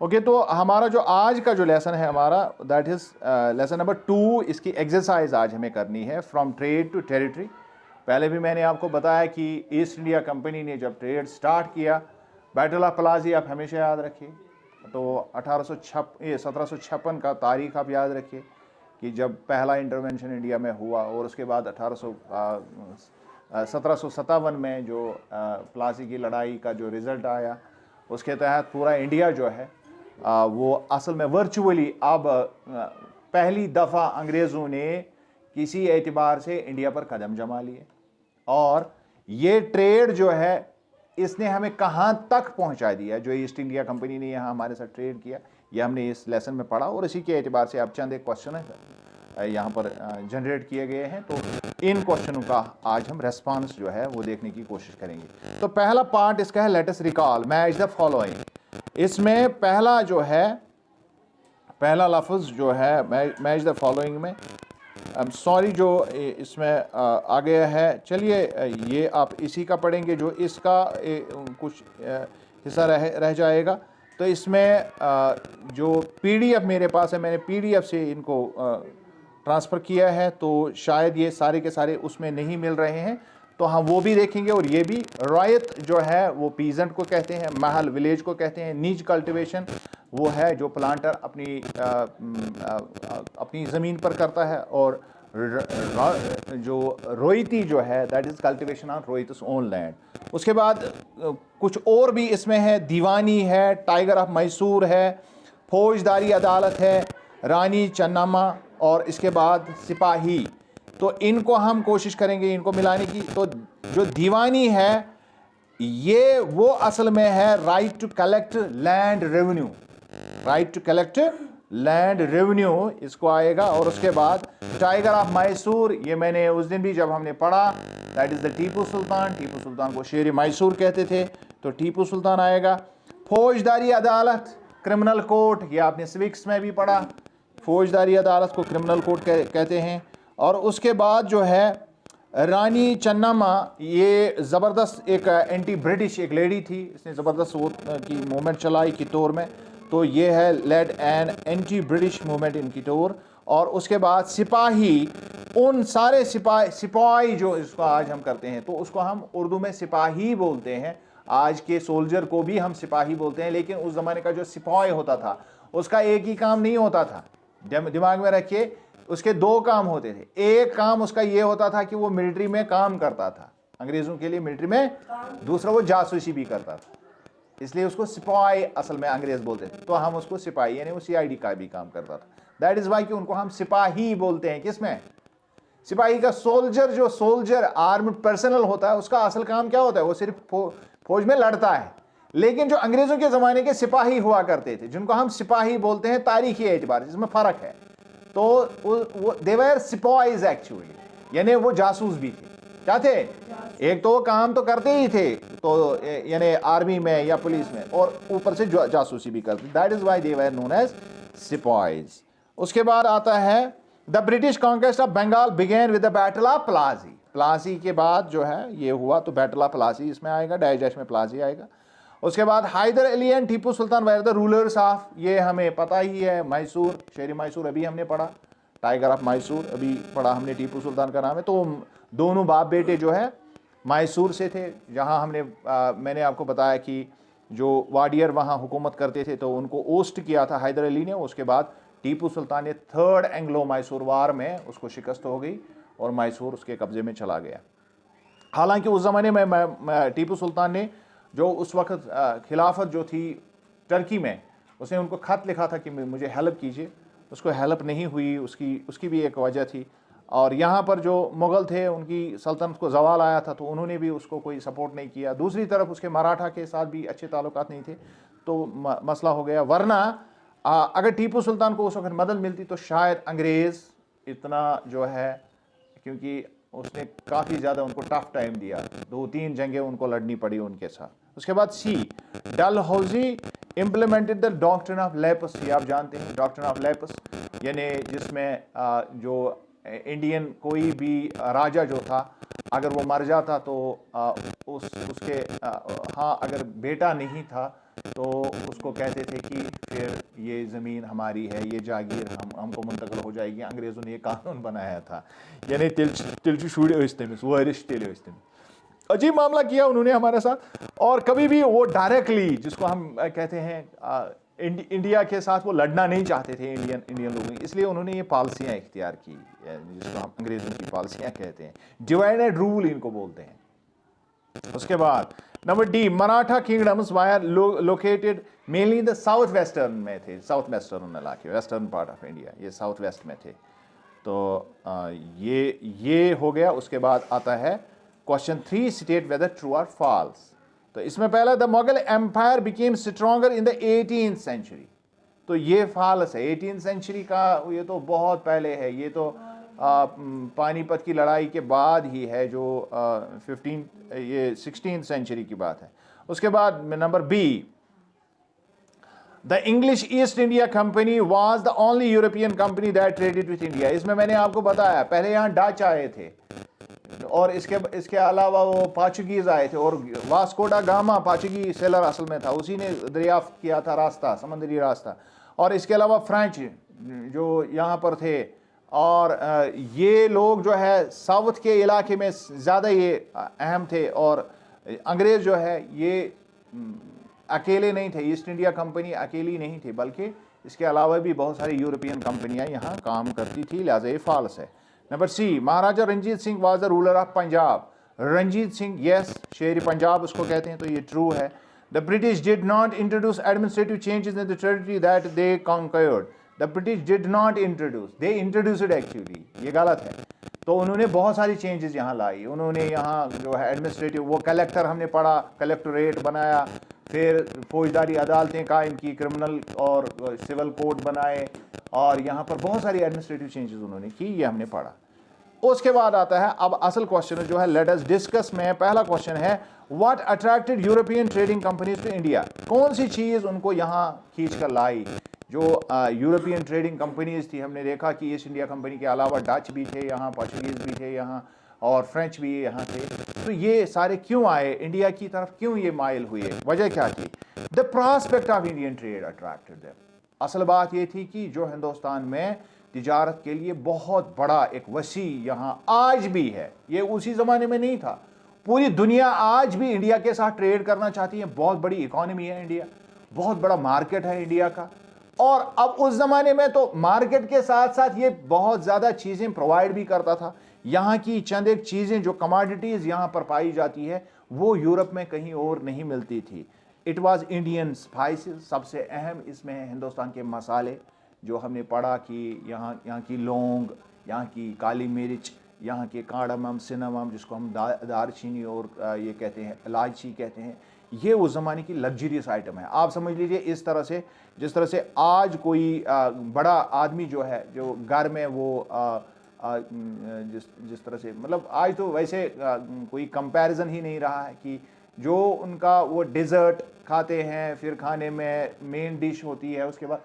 Okay, तो हमारा जो आज का जो लेसन है हमारा, दैट इज़ लेसन नंबर 2। इसकी एक्सरसाइज आज हमें करनी है, फ्रॉम ट्रेड टू टेरिटरी। पहले भी मैंने आपको बताया कि ईस्ट इंडिया कंपनी ने जब ट्रेड स्टार्ट किया, बैटल ऑफ प्लासी आप हमेशा याद रखिए। तो 1756 का तारीख आप याद रखिए कि जब पहला इंटरवेंशन इंडिया में हुआ, और उसके बाद 1757 में जो प्लासी की लड़ाई का जो रिज़ल्ट आया, उसके तहत पूरा इंडिया जो है वो असल में वर्चुअली अब पहली दफ़ा अंग्रेज़ों ने किसी एतबार से इंडिया पर कदम जमा लिए। और ये ट्रेड जो है इसने हमें कहाँ तक पहुँचा दिया, जो ईस्ट इंडिया कंपनी ने यहाँ हमारे साथ ट्रेड किया, ये हमने इस लेसन में पढ़ा। और इसी के एतबार से अब चंद एक क्वेश्चन है यहाँ पर जनरेट किए गए हैं, तो इन क्वेश्चनों का आज हम रेस्पॉन्स जो है वो देखने की कोशिश करेंगे। तो पहला पार्ट इसका है let us recall match the following. इसमें पहला जो है, पहला लफ्ज़ जो है मैच द फॉलोइंग में, सॉरी जो इसमें आ गया है, चलिए ये आप इसी का पढ़ेंगे, जो इसका कुछ हिस्सा रह जाएगा। तो इसमें जो पीडीएफ मेरे पास है, मैंने पीडीएफ से इनको ट्रांसफ़र किया है, तो शायद ये सारे के सारे उसमें नहीं मिल रहे हैं, तो हम वो भी देखेंगे। और ये भी रायत जो है वो पीजेंट को कहते हैं, महल विलेज को कहते हैं। नीज कल्टिवेशन वो है जो प्लांटर अपनी ज़मीन पर करता है, और जो रोयती जो है that is cultivation on ryots own land. उसके बाद कुछ और भी इसमें है, दीवानी है, टाइगर ऑफ मैसूर है, फौजदारी अदालत है, रानी चन्नामा, और इसके बाद सिपाही। तो इनको हम कोशिश करेंगे इनको मिलाने की। तो जो दीवानी है ये वो असल में है right to collect land revenue, right to collect land revenue इसको आएगा। और उसके बाद टाइगर ऑफ मैसूर, ये मैंने उस दिन भी जब हमने पढ़ा, that is the Tipu Sultan. Tipu Sultan को शेर मैसूर कहते थे, तो टीपू सुल्तान आएगा। फौजदारी अदालत, क्रिमिनल कोर्ट, ये आपने सिविक्स में भी पढ़ा, फौजदारी अदालत को क्रिमिनल कोर्ट कहते हैं। और उसके बाद जो है रानी चन्नामा, ये ज़बरदस्त एक एंटी ब्रिटिश एक लेडी थी, इसने ज़बरदस्त वो की मूवमेंट चलाई कितौर में, तो ये है led an anti British movement in Kittur. और उसके बाद सिपाही, उन सारे सिपाही जो इसको आज हम करते हैं, तो उसको हम उर्दू में सिपाही बोलते हैं। आज के सोल्जर को भी हम सिपाही बोलते हैं, लेकिन उस ज़माने का जो सिपाही होता था उसका एक ही काम नहीं होता था, दिमाग में रखिए, उसके दो काम होते थे। एक काम उसका ये होता था कि वो मिलिट्री में काम करता था, अंग्रेज़ों के लिए मिलिट्री में, दूसरा वो जासूसी भी करता था, इसलिए उसको सिपाही असल में अंग्रेज़ बोलते थे। तो हम उसको सिपाही, यानी वो सीआईडी का भी काम करता था। दैट इज़ वाई कि उनको हम सिपाही बोलते हैं। किसमें? सिपाही का सोल्जर, जो सोल्जर आर्म्ड पर्सनल होता है, उसका असल काम क्या होता है? वो सिर्फ फौज में लड़ता है। लेकिन जो अंग्रेज़ों के ज़माने के सिपाही हुआ करते थे, जिनको हम सिपाही बोलते हैं तारीखी एतबार, जिसमें फ़र्क है, तो वो दे वर सिपाहीज एक्चुअली, यानी वो जासूस भी थे। क्या थे? एक तो वो काम तो करते ही थे, तो यानी आर्मी में या पुलिस में, और ऊपर से जासूसी भी करते। That is why they were known as sipahis. उसके बाद आता है the British conquest of Bengal begin with the battle of Plassey. Plassey के बाद जो है ये हुआ, तो बैटल ऑफ प्लासी इसमें आएगा, डाइजेस्ट में प्लासी आएगा। उसके बाद Hyder Ali and Tipu Sultan were the rulers of, ये हमें पता ही है, मैसूर, शेर मैसूर अभी हमने पढ़ा, टाइगर ऑफ मैसूर अभी पढ़ा हमने, टीपू सुल्तान का नाम है। तो दोनों बाप बेटे जो है मैसूर से थे, जहाँ हमने मैंने आपको बताया कि जो वाडियर वहाँ हुकूमत करते थे, तो उनको ओस्ट किया था हैदर अली ने। उसके बाद टीपू सुल्तान ने थर्ड एंग्लो मैसूर वार में उसको शिकस्त हो गई और मैसूर उसके कब्जे में चला गया। हालांकि उस ज़माने में टीपू सुल्तान ने जो उस वक्त खिलाफत जो थी टर्की में, उसने उनको ख़त लिखा था कि मुझे हेल्प कीजिए, उसको हेल्प नहीं हुई, उसकी भी एक वजह थी। और यहाँ पर जो मुग़ल थे उनकी सल्तनत को ज़वाल आया था, तो उन्होंने भी उसको कोई सपोर्ट नहीं किया। दूसरी तरफ उसके मराठा के साथ भी अच्छे ताल्लुकात नहीं थे, तो मसला हो गया। वरना अगर टीपू सुल्तान को उस वक्त मदद मिलती तो शायद अंग्रेज़ इतना जो है, क्योंकि उसने काफ़ी ज़्यादा उनको टफ टाइम दिया, 2-3 जंगें उनको लड़नी पड़ी उनके साथ। उसके बाद C Dalhousie implemented the doctrine of lapse, ये आप जानते हैं डॉक्ट्रिन ऑफ लेपस, यानी जिसमें जो इंडियन कोई भी राजा जो था, अगर वो मर जाता तो उसके हाँ अगर बेटा नहीं था तो उसको कहते थे कि फिर ये ज़मीन हमारी है, ये जागीर हमको मुंतकिल हो जाएगी। अंग्रेज़ों ने ये कानून बनाया था, यानी तिल शुड़ तमिस वारिश टिल तमिस। अजीब मामला किया उन्होंने हमारे साथ। और कभी भी वो डायरेक्टली, जिसको हम कहते हैं इंडिया के साथ वो लड़ना नहीं चाहते थे इंडियन लोग, इसलिए उन्होंने ये पॉलिसियाँ इख्तियार की, जिसको हम अंग्रेज़ों की पॉलिसियाँ कहते हैं, डिवाइड एंड रूल इनको बोलते हैं। उसके बाद number D, Maratha kingdoms wire located mainly in the south western में थे, साउथ वेस्टर्न इलाके, वेस्टर्न पार्ट ऑफ इंडिया, ये साउथ वेस्ट में थे। तो ये हो गया। उसके बाद आता है क्वेश्चन 3, स्टेट वेदर ट्रू और फॉल्स। तो इसमें पहला, the Mughal empire became stronger in the 18th century. तो ये फॉल्स है। 18th सेंचुरी का ये तो बहुत पहले है, ये तो पानीपत की लड़ाई के बाद ही है, जो 16th सेंचुरी की बात है। उसके बाद number B, the English East India Company was the only European company that traded with India. इसमें मैंने आपको बताया, पहले यहाँ डच आए थे और इसके अलावा वो पार्चुगीज आए थे, और वास्को डा गामा पार्चुगी सेलर असल में था, उसी ने दरियाफ्त किया था रास्ता, समुद्री रास्ता। और इसके अलावा फ्रेंच जो यहाँ पर थे, और ये लोग जो है साउथ के इलाके में ज़्यादा ये अहम थे। और अंग्रेज़ जो है ये अकेले नहीं थे, ईस्ट इंडिया कंपनी अकेली नहीं थी, बल्कि इसके अलावा भी बहुत सारी यूरोपियन कंपनियां यहाँ काम करती थी, लिहाजा ये फॉल्स है। Number C, Maharaja Ranjit Singh was the ruler of Punjab. Ranjit Singh, yes, शेर पंजाब उसको कहते हैं, तो ये ट्रू है। The British did not introduce administrative changes in the territory that they conquered. The British did not introduce, they introduced actually, ये गलत है। तो उन्होंने बहुत सारी चेंजेस यहाँ लाई। उन्होंने यहाँ जो है एडमिनिस्ट्रेटिव, वो कलेक्टर हमने पढ़ा, कलेक्टोरेट बनाया, फिर फौजदारी अदालतें कायम की, क्रिमिनल और सिविल कोर्ट बनाए, और यहाँ पर बहुत सारी एडमिनिस्ट्रेटिव चेंजेस उन्होंने की, ये हमने पढ़ा। उसके बाद आता है अब असल क्वेश्चन जो है, लेट अस डिस्कस में पहला क्वेश्चन है, what attracted European trading companies to India. कौन सी चीज़ उनको यहाँ खींच कर लाई। जो यूरोपियन ट्रेडिंग कंपनीज थी, हमने देखा कि ईस्ट इंडिया कंपनी के अलावा डच भी थे यहाँ, पोर्चुगीज भी थे यहाँ, और फ्रेंच भी यहाँ थे। तो ये सारे क्यों आए इंडिया की तरफ, क्यों ये माइल हुए, वजह क्या थी। The prospect of Indian trade attracted them. असल बात ये थी कि जो हिंदुस्तान में तिजारत के लिए बहुत बड़ा एक वसी यहाँ आज भी है, ये उसी ज़माने में नहीं था। पूरी दुनिया आज भी इंडिया के साथ ट्रेड करना चाहती है, बहुत बड़ी इकॉनमी है इंडिया, बहुत बड़ा मार्केट है इंडिया का। और अब उस ज़माने में तो मार्केट के साथ साथ ये बहुत ज़्यादा चीज़ें प्रोवाइड भी करता था। यहाँ की चंद एक चीज़ें, जो कमोडिटीज़ यहाँ पर पाई जाती है, वो यूरोप में कहीं और नहीं मिलती थी। इट वाज इंडियन स्पाइसेस, सबसे अहम इसमें है हिंदुस्तान के मसाले, जो हमने पढ़ा कि यहाँ की लौंग, यहाँ की काली मिर्च, यहाँ के कार्डमम, सिनेमम, जिसको हम दारचीनी और ये कहते हैं इलायची कहते हैं, ये उस ज़माने की लग्जरियस आइटम है। आप समझ लीजिए इस तरह से, जिस तरह से आज कोई बड़ा आदमी जो है, जो घर में वो जिस तरह से, मतलब आज तो वैसे कोई कंपैरिजन ही नहीं रहा है कि जो उनका वो डेजर्ट खाते हैं, फिर खाने में मेन डिश होती है, उसके बाद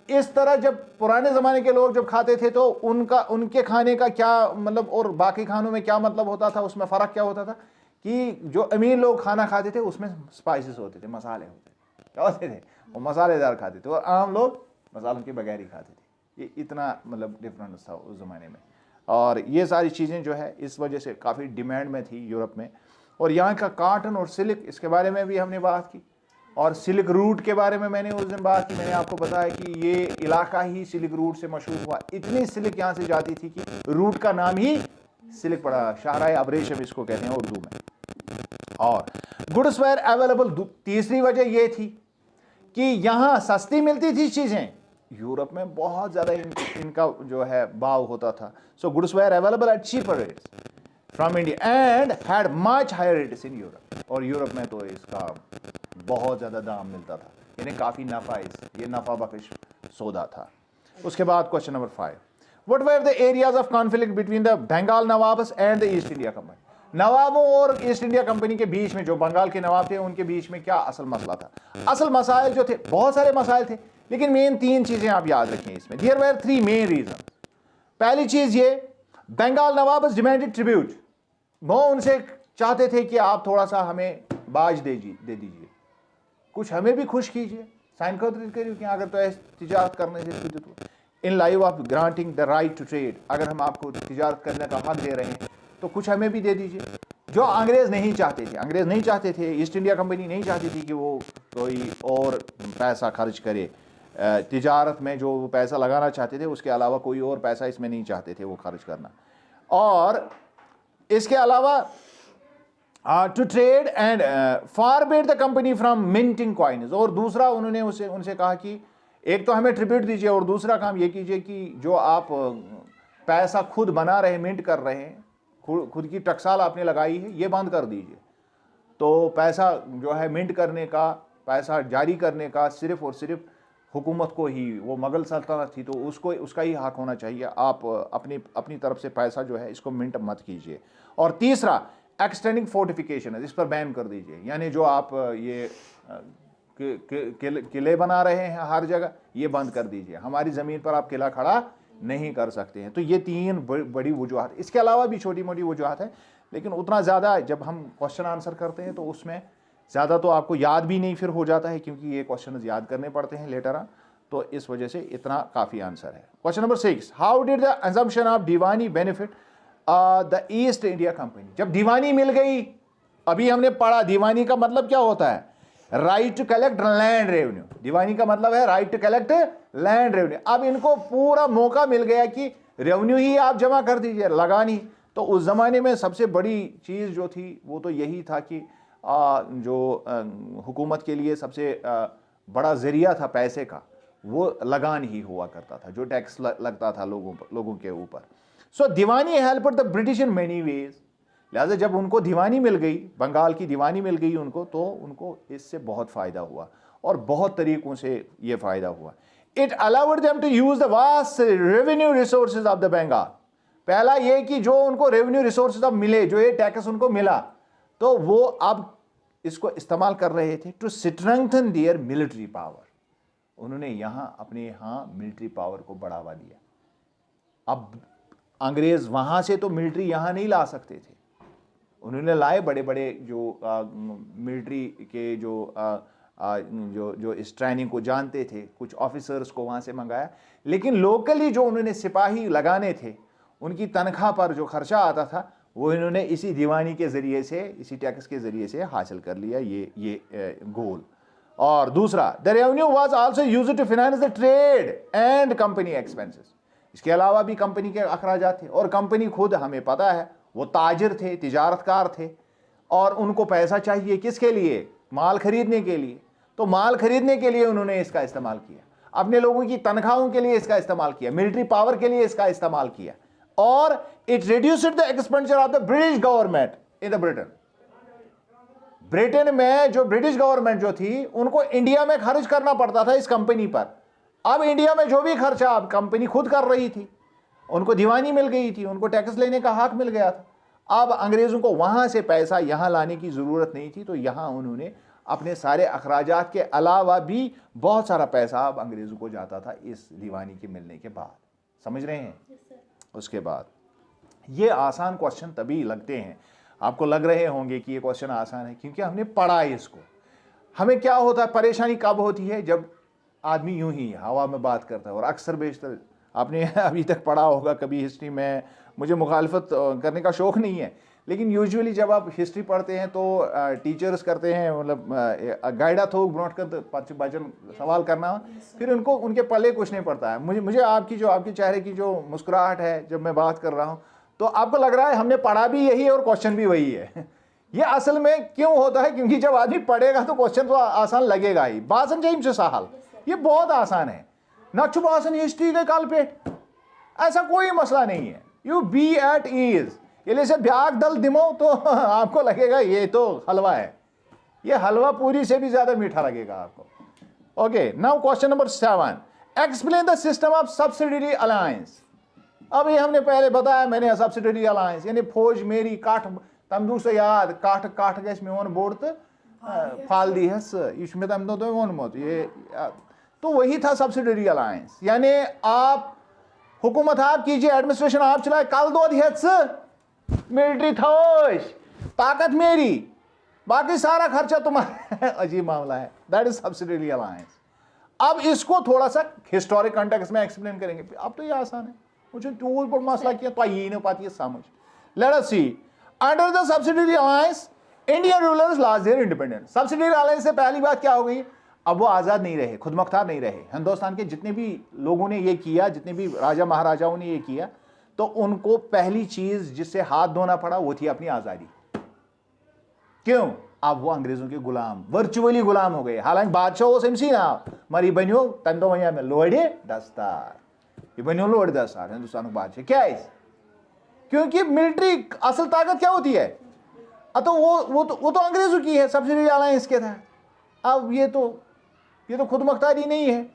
इस तरह जब पुराने ज़माने के लोग जब खाते थे, तो उनके खाने का क्या मतलब और बाकी खानों में क्या मतलब होता था, उसमें फ़र्क क्या होता था कि जो अमीर लोग खाना खाते थे उसमें स्पाइसेस होते थे, मसाले होते थे, क्या होते थे, वो मसालेदार खाते थे, और आम लोग मसालों के बगैर ही खाते थे। ये इतना मतलब डिफरेंस था उस ज़माने में। और ये सारी चीज़ें जो है इस वजह से काफ़ी डिमांड में थी यूरोप में। और यहाँ का कॉटन और सिल्क, इसके बारे में भी हमने बात की, और सिल्क रूट के बारे में मैंने उस दिन बात की। मैंने आपको बताया कि ये इलाका ही सिल्क रूट से मशहूर हुआ, इतनी सिल्क यहाँ से जाती थी कि रूट का नाम ही सिल्क पड़ा, शाहराए अब्रेशम इसको कहते हैं उर्दू में। और गुड्स वेयर अवेलेबल, तीसरी वजह यह थी कि यहाँ सस्ती मिलती थी चीज़ें, यूरोप में बहुत ज़्यादा इनका जो है भाव होता था। So goods were available at cheaper rates from India and had much higher rates in Europe. और यूरोप में तो इसका बहुत ज़्यादा दाम मिलता था, यानी काफ़ी नफ़ा, ये नफ़ा बख्श सौदा था। उसके बाद question number 5, what were the areas of conflict between the Bengal nawabs and the East India Company. नवाबों और ईस्ट इंडिया कंपनी के बीच में, जो बंगाल के नवाब थे उनके बीच में क्या असल मसला था। असल मसाइल जो थे, बहुत सारे मसाइल थे, लेकिन मेन 3 चीज़ें आप याद रखें इसमें। There were 3 main reason. पहली चीज़ ये, बंगाल नवाब्स डिमांडेड ट्रिब्यूट, वो उनसे चाहते थे कि आप थोड़ा सा हमें बाज दे दीजिए, कुछ हमें भी खुश कीजिए, साइन करिए कि अगर तो तिजारत करने से in lieu of granting the right to trade, अगर हम आपको तिजारत करने का हक दे रहे हैं तो कुछ हमें भी दे दीजिए। जो अंग्रेज़ नहीं चाहते थे, अंग्रेज़ नहीं चाहते थे, ईस्ट इंडिया कंपनी नहीं चाहती थी कि वो कोई और पैसा खर्च करे तिजारत में, जो वो पैसा लगाना चाहते थे उसके अलावा कोई और पैसा इसमें नहीं चाहते थे वो खर्च करना। और इसके अलावा to trade and forbid the company from minting coins, और दूसरा उन्होंने उनसे कहा कि एक तो हमें ट्रिब्यूट दीजिए और दूसरा काम ये कीजिए कि जो आप पैसा खुद बना रहे, मिंट कर रहे हैं, खुद की टकसाल आपने लगाई है, ये बंद कर दीजिए। तो पैसा जो है मिंट करने का, पैसा जारी करने का सिर्फ और सिर्फ हुकूमत को ही, वो मुगल सल्तनत थी तो उसका ही हक होना चाहिए। आप अपनी तरफ से पैसा जो है इसको मिंट मत कीजिए। और तीसरा एक्सटेंडिंग फोर्टिफिकेशन है, इस पर बैन कर दीजिए, यानी जो आप ये किले बना रहे हैं हर जगह, ये बंद कर दीजिए। हमारी ज़मीन पर आप किला खड़ा नहीं कर सकते हैं। तो ये 3 बड़ी वजूहत, इसके अलावा भी छोटी मोटी वजूहत है, लेकिन उतना ज़्यादा जब हम क्वेश्चन आंसर करते हैं तो उसमें ज़्यादा तो आपको याद भी नहीं फिर हो जाता है, क्योंकि ये क्वेश्चन याद करने पड़ते हैं लेटर ऑन, तो इस वजह से इतना काफ़ी आंसर है। Question number 6, how did the assumption of Deewani benefit the East India company. जब दीवानी मिल गई, अभी हमने पढ़ा दीवानी का मतलब क्या होता है, right to collect land revenue. दीवानी का मतलब है right to collect land revenue. अब इनको पूरा मौका मिल गया कि रेवेन्यू ही आप जमा कर दीजिए, लगानी। तो उस ज़माने में सबसे बड़ी चीज़ जो थी वो तो यही था कि जो हुकूमत के लिए सबसे बड़ा ज़रिया था पैसे का, वो लगान ही हुआ करता था, जो टैक्स लगता था लोगों के ऊपर। So diwani help the British in many ways. लिहाजा जब उनको दीवानी मिल गई, बंगाल की दीवानी मिल गई उनको, तो उनको इससे बहुत फ़ायदा हुआ और बहुत तरीक़ों से ये फ़ायदा हुआ। It allowed them to use the vast revenue resources of the Bengal. पहला ये कि जो उनको रेवेन्यू रिसोर्सेज अब मिले, जो ये टैक्स उनको मिला, तो वो अब इसको इस्तेमाल कर रहे थे to strengthen their military power. उन्होंने अपने यहाँ मिलिट्री पावर को बढ़ावा दिया। अब अंग्रेज़ वहाँ से तो मिलिट्री यहाँ नहीं ला सकते थे, उन्होंने लाए बड़े बड़े जो मिलिट्री के जो इस ट्रेनिंग को जानते थे, कुछ ऑफिसर्स को वहाँ से मंगाया। लेकिन लोकली जो उन्होंने सिपाही लगाने थे, उनकी तनख्वाह पर जो खर्चा आता था, वो इन्होंने इसी दीवानी के ज़रिए से, इसी टैक्स के ज़रिए से हासिल कर लिया ये गोल। और दूसरा, the revenue was also used to finance the trade and company expenses. इसके अलावा भी कंपनी के अखराजात थे, और कंपनी खुद हमें पता है वो ताजिर थे, तिजारतकार थे, और उनको पैसा चाहिए किसके लिए, माल खरीदने के लिए। तो माल खरीदने के लिए उन्होंने इसका इस्तेमाल किया, अपने लोगों की तनख्वाहों के लिए इसका इस्तेमाल किया, मिलिट्री पावर के लिए इसका इस्तेमाल किया। और it reduced the expenditure of the British government in the Britain में जो ब्रिटिश गवर्नमेंट जो थी, उनको इंडिया में खर्च करना पड़ता था इस कंपनी पर। अब इंडिया में जो भी खर्चा अब कंपनी खुद कर रही थी, उनको दीवानी मिल गई थी, उनको टैक्स लेने का हक मिल गया था। अब अंग्रेज़ों को वहाँ से पैसा यहाँ लाने की ज़रूरत नहीं थी, तो यहाँ उन्होंने अपने सारे अखराजात के अलावा भी बहुत सारा पैसा अब अंग्रेज़ों को जाता था इस दीवानी के मिलने के बाद। समझ रहे हैं? उसके बाद ये आसान क्वेश्चन तभी लगते हैं, आपको लग रहे होंगे कि ये क्वेश्चन आसान है क्योंकि हमने पढ़ा है इसको। हमें क्या होता है, परेशानी कब होती है, जब आदमी यूं ही हवा में बात करता है। और अक्सर बेशतर आपने अभी तक पढ़ा होगा कभी हिस्ट्री में, मुझे मुखालफत करने का शौक़ नहीं है, लेकिन यूजुअली जब आप हिस्ट्री पढ़ते हैं तो टीचर्स करते हैं, मतलब गाइडा थोक ब्रोट कर बचन सवाल करना, फिर उनको उनके पल्ले कुछ नहीं पड़ता है। मुझे आपके चेहरे की जो मुस्कुराहट है जब मैं बात कर रहा हूँ, तो आपको लग रहा है हमने पढ़ा भी यही है और क्वेश्चन भी वही है। ये असल में क्यों होता है, क्योंकि जब आदमी पढ़ेगा तो क्वेश्चन तो आसान लगेगा ही। बासन जाइम से सहाल, ये बहुत आसान है। नक्शु बासन हिस्ट्री के काल पे ऐसा कोई मसला नहीं है। यू बी एट ईज, ये से ब्याग दल दिमो तो आपको लगेगा ये तो हलवा है, ये हलवा पूरी से भी ज्यादा मीठा लगेगा आपको। Okay, now question number 7, explain the system of subsidiary alliance. अब ये हमने पहले बताया, मैंने सब्सिडियरी अलायंस यानी फौज मेरी काठ तमदू से याद काठ गैस में वन बोर्ड फाल दी है इसमें तम तो वन मत ये, तो वही था सब्सिडियरी अलायंस। यानी आप हुकूमत आप कीजिए, एडमिनिस्ट्रेशन आप चलाए, कल दो मिलिट्री थोश ताकत मेरी, बाकी सारा खर्चा तुम्हारा। अजीब मामला है, दैट इज सब्सिडियरी अलायंस। अब इसको थोड़ा सा हिस्टोरिक कॉन्टेक्स्ट में एक्सप्लेन करेंगे। अब तो ये आसान है, मुझे टूल पर मसला किया तो यही नहीं पाती है समझ। Let us see, under the subsidiary alliance Indian rulers lost their independence. Subsidiary alliance से पहली बात क्या हो गई, अब वो आज़ाद नहीं रहे, खुद मुख्तार नहीं रहे। हिंदुस्तान के जितने भी लोगों ने ये किया, जितने भी राजा महाराजाओं ने ये किया, तो उनको पहली चीज जिससे हाथ धोना पड़ा वो थी अपनी आज़ादी। क्यों? अब वो अंग्रेजों के गुलाम, वर्चुअली गुलाम हो गए। हालांकि बादशाह वो सिमसी ना मरी बनियो तंदो वहीं में लोड़े दस्तार, ये बनियो लोड़ दस्तार हिंदुस्तान का बादशाह। क्या है? क्योंकि मिलिट्री असल ताकत क्या होती है? तो वो तो अंग्रेजों की है, सब्सिडियरी अलायंस के था। अब ये तो खुद मुख्तारी नहीं है।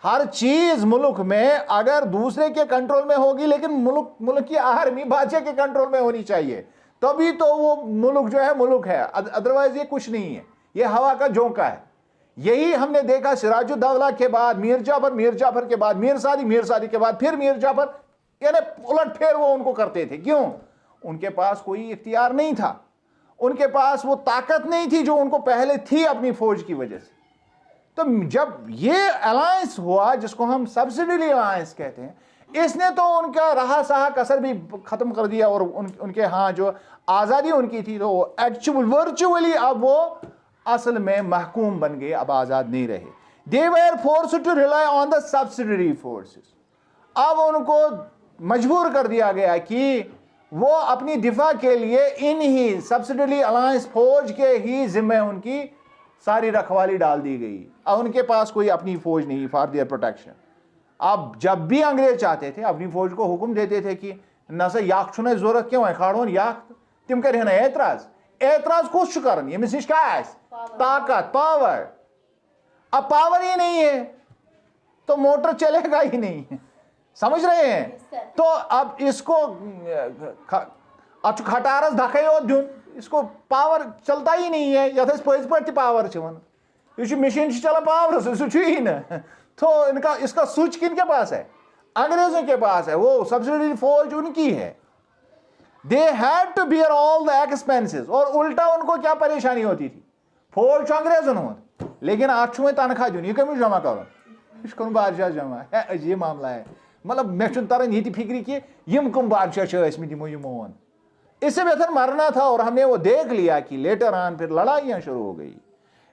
हर चीज मुल्क में अगर दूसरे के कंट्रोल में होगी, लेकिन मुल्क की आर्मी बादशाह के कंट्रोल में होनी चाहिए, तभी तो वो मुल्क जो है मुल्क है। अदरवाइज ये कुछ नहीं है, ये हवा का झोंका है। यही हमने देखा सिराजुद्दौला के बाद मीर जाफर के बाद मीर सादी के बाद फिर मीर जाफर, यानी उलट फेर वो उनको करते थे। क्यों? उनके पास कोई इख्तियार नहीं था, उनके पास वो ताकत नहीं थी जो उनको पहले थी अपनी फौज की वजह से। तो जब ये अलायंस हुआ जिसको हम सब्सिडियरी अलायंस कहते हैं, इसने तो उनका रहा सहा कसर भी खत्म कर दिया और उनके हाँ जो आज़ादी उनकी थी तो एक्चुअल वर्चुअली अब वो असल में महकूम बन गए, अब आज़ाद नहीं रहे। They were forced to rely on the subsidiary forces. अब उनको मजबूर कर दिया गया कि वो अपनी दिफा के लिए इन ही सब्सिडियरी अलायंस फौज के ही जिम्मे उनकी सारी रखवाली डाल दी गई। अब उनके पास कोई अपनी फौज नहीं फॉर देयर प्रोटेक्शन। अब जब भी अंग्रेज चाहते थे अपनी फौज को हुक्म देते थे कि न सा याक छुने जरूरत क्यों है खाड़ोन याक, तिम कर एतराज कुछ करन यमिस निश क्या है ताकत पावर। अब पावर ही नहीं है तो मोटर चलेगा ही नहीं, समझ रहे हैं? तो अब इसको अब खटारस धके दुन, इसको पावर चलता ही नहीं है। यथ पज पे पावर ये मशीन चला पावर से ही न। तो इसका स्विच किन के पास है? अंग्रेजों के पास है। वो सब्सिडियरी फौज उनकी है। They had to bear all the expenses. और उल्टा उनको क्या परेशानी होती थी, फौज अंग्रेजन हो लेकिन आठ तनख्वाह दिन यह कमी जमा करो बादशाह जमा है। अजीब मामला है। मतलब मे तरन ये फिक्री कि यम कम बादशाह यमोन, इससे बेहतर मरना था। और हमने वो देख लिया कि लेटर ऑन फिर लड़ाइयां शुरू हो गई।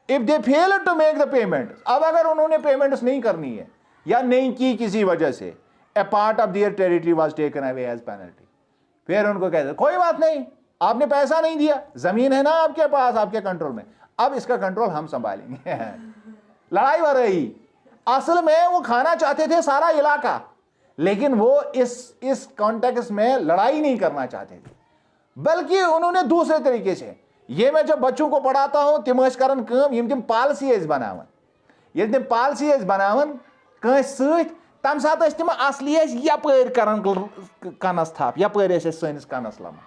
If they fail to make the payment, अब अगर उन्होंने पेमेंट्स नहीं करनी है या नहीं की किसी वजह से, a part of their territory was taken away as penalty. फिर उनको कहते कोई बात नहीं, आपने पैसा नहीं दिया, जमीन है ना आपके पास, आपके कंट्रोल में, अब इसका कंट्रोल हम संभालेंगे। लड़ाई हो रही। असल में वो खाना चाहते थे सारा इलाका, लेकिन वो इस कॉन्टेक्स्ट में लड़ाई नहीं करना चाहते थे, बल्कि उन्होंने दूसरे तरीके से। ये मैं जब बच्चों को पढ़ाता हूं तिम करन कम यम तिम पॉलिसी बनावन, ये तिम पॉलिसी बनावन कंस सत तम सात तिम असली यपर करन कनस थाप, यपर सैनिस कनस लमन।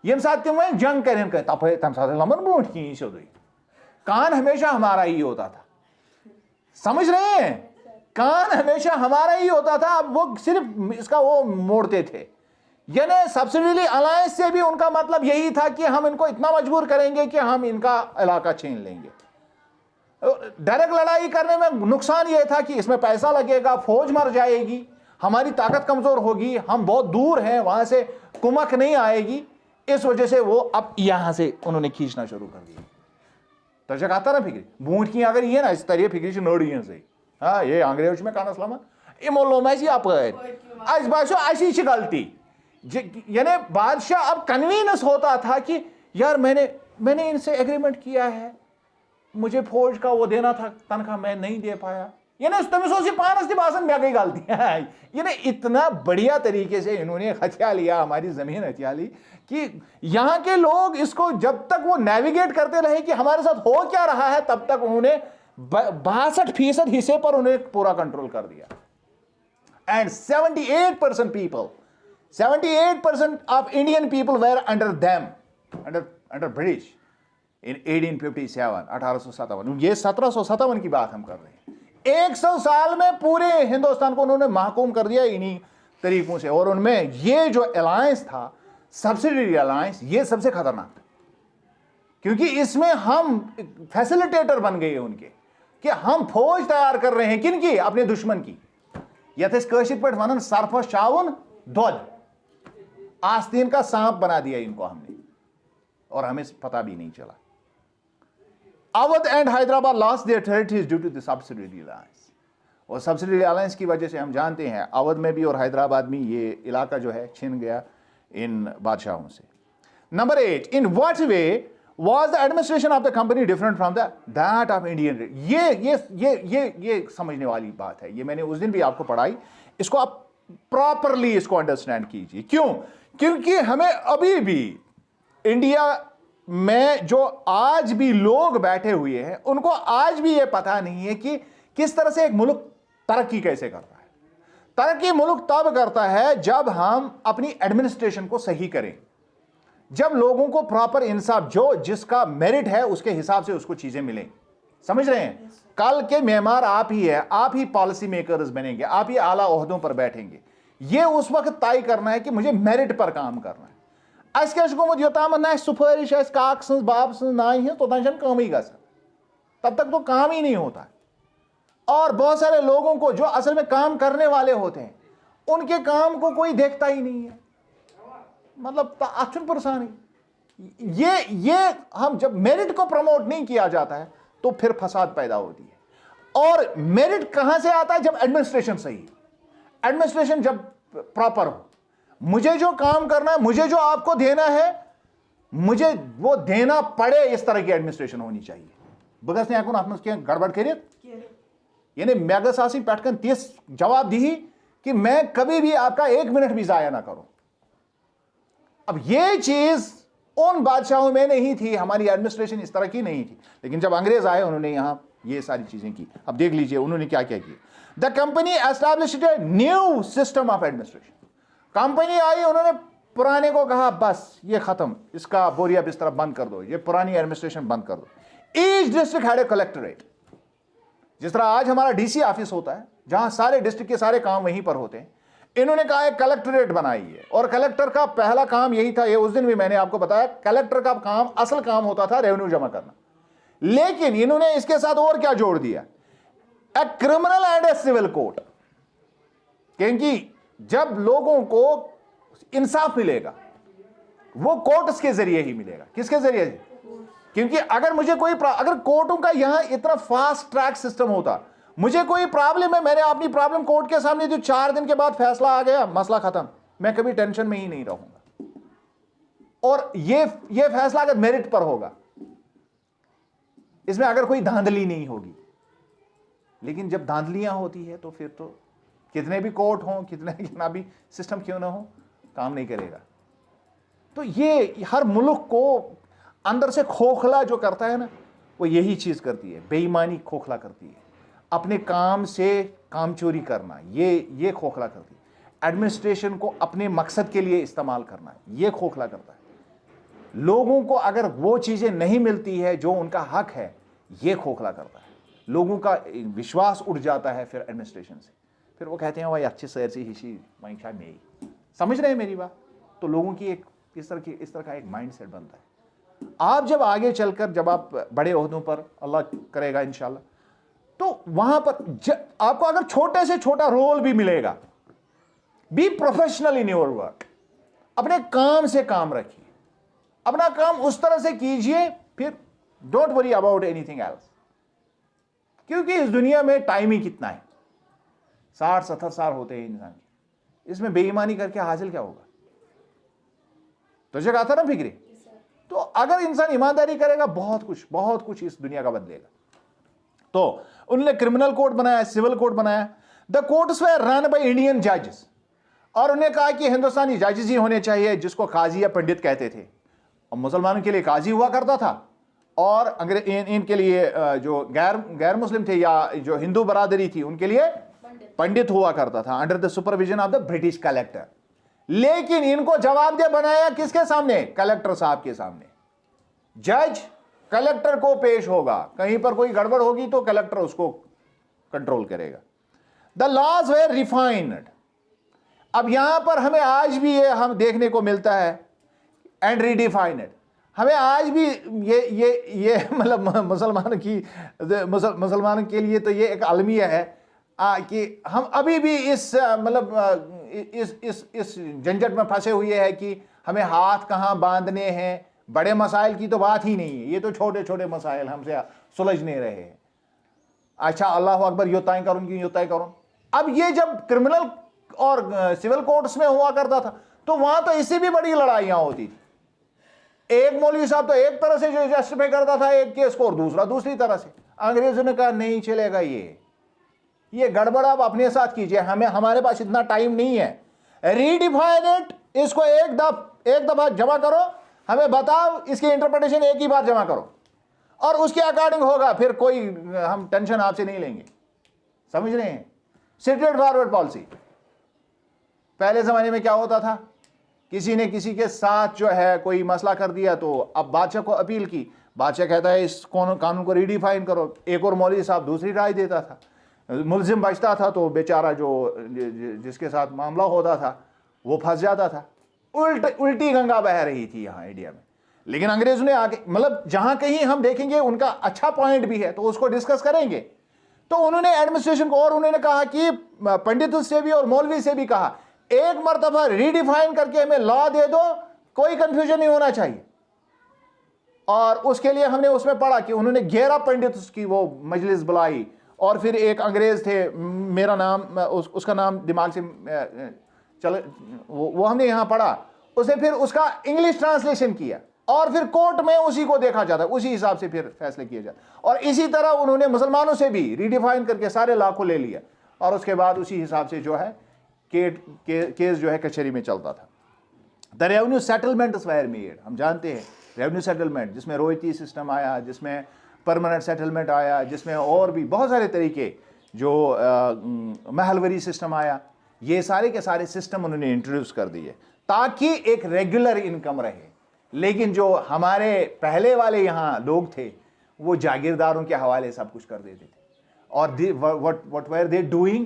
यम सात तिम जंग करें तम सात लमन ब्रोट कहीं सोद। कान हमेशा हमारा ही होता था, समझ रहे हैं? कान हमेशा हमारा ही होता था। अब वो सिर्फ इसका वो मोड़ते थे। यानी सब्सिडियरी अलायंस से भी उनका मतलब यही था कि हम इनको इतना मजबूर करेंगे कि हम इनका इलाका छीन लेंगे। डायरेक्ट लड़ाई करने में नुकसान यह था कि इसमें पैसा लगेगा, फौज मर जाएगी, हमारी ताकत कमजोर होगी, हम बहुत दूर हैं, वहां से कुमक नहीं आएगी। इस वजह से वो अब यहां से उन्होंने खींचना शुरू कर दिया। तो आता ना फिक्री बूट की अगर ये ना इस तरह फिक्री से नोड़ से हाँ ये अंग्रेज में कानस लमन यमो लोम अस बासो असी गलती। यानी बादशाह अब कन्वीनस होता था कि यार मैंने इनसे एग्रीमेंट किया है, मुझे फौज का वो देना था तनख्वाह, मैं नहीं दे पाया। यानी तमिस पानस ती बासन मैं गई गलती। यानी इतना बढ़िया तरीके से इन्होंने हथिया लिया, हमारी जमीन हथिया ली कि यहाँ के लोग इसको जब तक वो नेविगेट करते रहे कि हमारे साथ हो क्या रहा है, तब तक उन्होंने 62% हिस्से पर उन्हें पूरा कंट्रोल कर दिया। And 78% people, 78% of Indian people were under them, under British in 1857, 1857। ये 1757 की बात हम कर रहे हैं। 100 साल में पूरे हिंदुस्तान को उन्होंने महकूम कर दिया इन्हीं तरीकों से। और उनमें ये जो अलायंस था, सब्सिडियरी अलायंस, ये सबसे खतरनाक था। क्योंकि इसमें हम फैसिलिटेटर बन गए उनके, कि हम फौज तैयार कर रहे हैं किनकी, अपने दुश्मन की। यथ कशिर पे वन सरफस चाउन दुध, आस्तीन का सांप बना दिया इनको हमने, और हमें पता भी नहीं चला। Awadh and Hyderabad lost their territories due to the subsidiary alliance, और सब्सिडियरी अलायंस की वजह से हम जानते हैं अवध में भी और हैदराबाद में ये इलाका जो है छिन गया इन बादशाहों से। Number 8, in what way was the administration of the company different from that of Indian? ये समझने वाली बात है, ये मैंने उस दिन भी आपको पढ़ाई, इसको आप प्रॉपरली इसको अंडरस्टैंड कीजिए। क्यों? क्योंकि हमें अभी भी इंडिया में जो आज भी लोग बैठे हुए हैं उनको आज भी ये पता नहीं है कि किस तरह से एक मुल्क तरक्की कैसे करता है। तरक्की मुल्क तब करता है जब हम अपनी एडमिनिस्ट्रेशन को सही करें, जब लोगों को प्रॉपर इंसाफ, जो जिसका मेरिट है उसके हिसाब से उसको चीजें मिलें। समझ रहे हैं? कल के मेहमान आप ही है, आप ही पॉलिसी मेकर्स बनेंगे, आप ही आला ओहदों पर बैठेंगे। ये उस वक्त तय करना है कि मुझे मेरिट पर काम करना है। अस क्या गोमुत योताम ना सुफारिश काक सज बाप सज नाई है तोतान काम ही गसा, तब तक तो काम ही नहीं होता है। और बहुत सारे लोगों को जो असल में काम करने वाले होते हैं उनके काम को कोई देखता ही नहीं है, मतलब अच्छन परेशानी। ये हम जब मेरिट को प्रमोट नहीं किया जाता है तो फिर फसाद पैदा होती है। और मेरिट कहां से आता है? जब एडमिनिस्ट्रेशन सही, एडमिनिस्ट्रेशन जब प्रॉपर हो, मुझे जो काम करना है, मुझे जो आपको देना है, मुझे वो देना पड़े, इस तरह की एडमिनिस्ट्रेशन होनी चाहिए। बगस ने गड़बड़ करिए, यानी मेगस आसी पैटकन 30 जवाब दी कि मैं कभी भी आपका 1 मिनट भी जाया ना करूं। अब ये चीज उन बादशाहों में नहीं थी, हमारी एडमिनिस्ट्रेशन इस तरह की नहीं थी, लेकिन जब अंग्रेज आए उन्होंने यहां ये सारी चीजें की। अब देख लीजिए उन्होंने क्या क्या किया। The company established a new system of administration. Company आई, उन्होंने पुराने को कहा बस ये खत्म, इसका बोरिया बिस्तर बंद कर दो, ये पुरानी एडमिनिस्ट्रेशन बंद कर दो। Each district had a collectorate, जिस तरह आज हमारा डीसी ऑफिस होता है जहां सारे डिस्ट्रिक्ट के सारे काम वहीं पर होते हैं, इन्होंने कहा एक कलेक्टरेट बनाई है। और कलेक्टर का पहला काम यही था, ये उस दिन भी मैंने आपको बताया, कलेक्टर का काम, असल काम होता था रेवेन्यू जमा करना, लेकिन इन्होंने इसके साथ और क्या जोड़ दिया, a criminal and a civil court. क्योंकि जब लोगों को इंसाफ मिलेगा वो कोर्ट्स के जरिए ही मिलेगा। किसके जरिए? क्योंकि अगर मुझे कोई अगर कोर्टों का यहां इतना फास्ट ट्रैक सिस्टम होता, मुझे कोई प्रॉब्लम है, मैंने अपनी प्रॉब्लम कोर्ट के सामने, जो 4 दिन के बाद फैसला आ गया, मसला खत्म, मैं कभी टेंशन में ही नहीं रहूंगा। और ये फैसला अगर मेरिट पर होगा, इसमें अगर कोई धांधली नहीं होगी। लेकिन जब धांधलियां होती है तो फिर तो कितने भी कोर्ट हों, कितना भी सिस्टम क्यों ना हो, काम नहीं करेगा। तो ये हर मुल्क को अंदर से खोखला जो करता है ना, वो यही चीज करती है, बेईमानी खोखला करती है, अपने काम से काम चोरी करना, ये खोखला करती है। एडमिनिस्ट्रेशन को अपने मकसद के लिए इस्तेमाल करना, ये खोखला करता है। लोगों को अगर वो चीजें नहीं मिलती है जो उनका हक है, ये खोखला करता है। लोगों का विश्वास उड़ जाता है फिर एडमिनिस्ट्रेशन से, फिर वो कहते हैं भाई अच्छी सैर से हिशी मंशा में ही। समझ रहे हैं मेरी बात? तो लोगों की एक इस तरह का एक माइंड सेट बनता है। आप जब आगे चलकर, जब आप बड़े ओहदों पर, अल्लाह करेगा इंशाल्लाह, तो वहां पर आपको अगर छोटे से छोटा रोल भी मिलेगा, be professional in your work, अपने काम से काम रखिए, अपना काम उस तरह से कीजिए, फिर don't worry about anything else. क्योंकि इस दुनिया में टाइम ही कितना है, 60-70 साल होते हैं इंसान के, इसमें बेईमानी करके हासिल क्या होगा? तो जगह आता ना फिक्री। तो अगर इंसान ईमानदारी करेगा, बहुत कुछ इस दुनिया का बदलेगा। तो उन्होंने क्रिमिनल कोड बनाया, सिविल कोड बनाया। The courts were run by Indian जजेस, और उन्हें कहा कि हिंदुस्तानी जजेस ही होने चाहिए, जिसको काजी या पंडित कहते थे। और मुसलमानों के लिए काजी हुआ करता था, और इनके लिए जो गैर मुस्लिम थे या जो हिंदू बरादरी थी उनके लिए पंडित हुआ करता था, under the supervision of the British collector. लेकिन इनको जवाबदेह बनाया किसके सामने? कलेक्टर साहब के सामने। जज कलेक्टर को पेश होगा, कहीं पर कोई गड़बड़ होगी तो कलेक्टर उसको कंट्रोल करेगा। The laws were refined. अब यहां पर हमें आज भी ये हम देखने को मिलता है, एंड रिडिफाइंड। हमें आज भी ये मतलब मुसलमानों के लिए तो ये एक अलमिया है कि हम अभी भी इस मतलब इस झंझट में फंसे हुए हैं कि हमें हाथ कहाँ बांधने हैं। बड़े मसाइल की तो बात ही नहीं है, ये तो छोटे छोटे मसाइल हमसे सुलझ नहीं रहे हैं। अच्छा अल्लाह अकबर युताएं करूंगी युताएं करूं। अब ये जब क्रिमिनल और सिविल कोर्ट्स में हुआ करता था तो वहां तो इससे भी बड़ी लड़ाइयां होती थी। एक मौलवी साहब तो एक तरह से जो जस्टिफाई करता था एक केस को और दूसरा दूसरी तरह से। अंग्रेजों ने कहा नहीं चलेगा, ये गड़बड़ आप अपने साथ कीजिए, हमें हमारे पास इतना टाइम नहीं है। रीडिफाइन इट, इसको एक दफा जमा करो, हमें बताओ, इसकी इंटरप्रिटेशन एक ही बार जमा करो और उसके अकॉर्डिंग होगा, फिर कोई हम टेंशन आपसे नहीं लेंगे। समझ रहे हैं? Straight forward policy. पहले जमाने में क्या होता था, किसी ने किसी के साथ जो है कोई मसला कर दिया तो अब बादशाह को अपील की, बादशाह कहता है इस कानून को रीडिफाइन करो, एक और मौलवी साहब दूसरी राय देता था, मुलजिम बचता था तो बेचारा जो जिसके साथ मामला होता था वो फंस जाता था। उल्टी गंगा बह रही थी यहाँ इंडिया में। लेकिन अंग्रेजों ने आगे मतलब जहां कहीं हम देखेंगे उनका अच्छा पॉइंट भी है तो उसको डिस्कस करेंगे। तो उन्होंने एडमिनिस्ट्रेशन को और उन्होंने कहा कि पंडितों से भी और मौलवी से भी कहा एक मर्तबा रीडिफाइन करके हमें लॉ दे दो, कोई कंफ्यूजन नहीं होना चाहिए। और उसके लिए हमने उसमें पढ़ा कि उन्होंने 11 पंडित की वो मजलिस बुलाई और फिर एक अंग्रेज थे, मेरा नाम उसका नाम दिमाग से चल वो हमने यहां पढ़ा, उसने फिर उसका इंग्लिश ट्रांसलेशन किया और फिर कोर्ट में उसी को देखा जाता, उसी हिसाब से फिर फैसले किए जाते। और इसी तरह उन्होंने मुसलमानों से भी रीडिफाइन करके सारे लॉ को ले लिया और उसके बाद उसी हिसाब से जो है केस जो है कचहरी में चलता था। The revenue settlements were made, हम जानते हैं रेवेन्यू सेटलमेंट जिसमें रोयती सिस्टम आया, जिसमें परमानेंट सेटलमेंट आया, जिसमें और भी बहुत सारे तरीके जो महलवरी सिस्टम आया, ये सारे के सारे सिस्टम उन्होंने इंट्रोड्यूस कर दिए ताकि एक रेगुलर इनकम रहे। लेकिन जो हमारे पहले वाले यहाँ लोग थे वो जागीरदारों के हवाले सब कुछ कर देते थे और व्हाट वेयर दे डूइंग,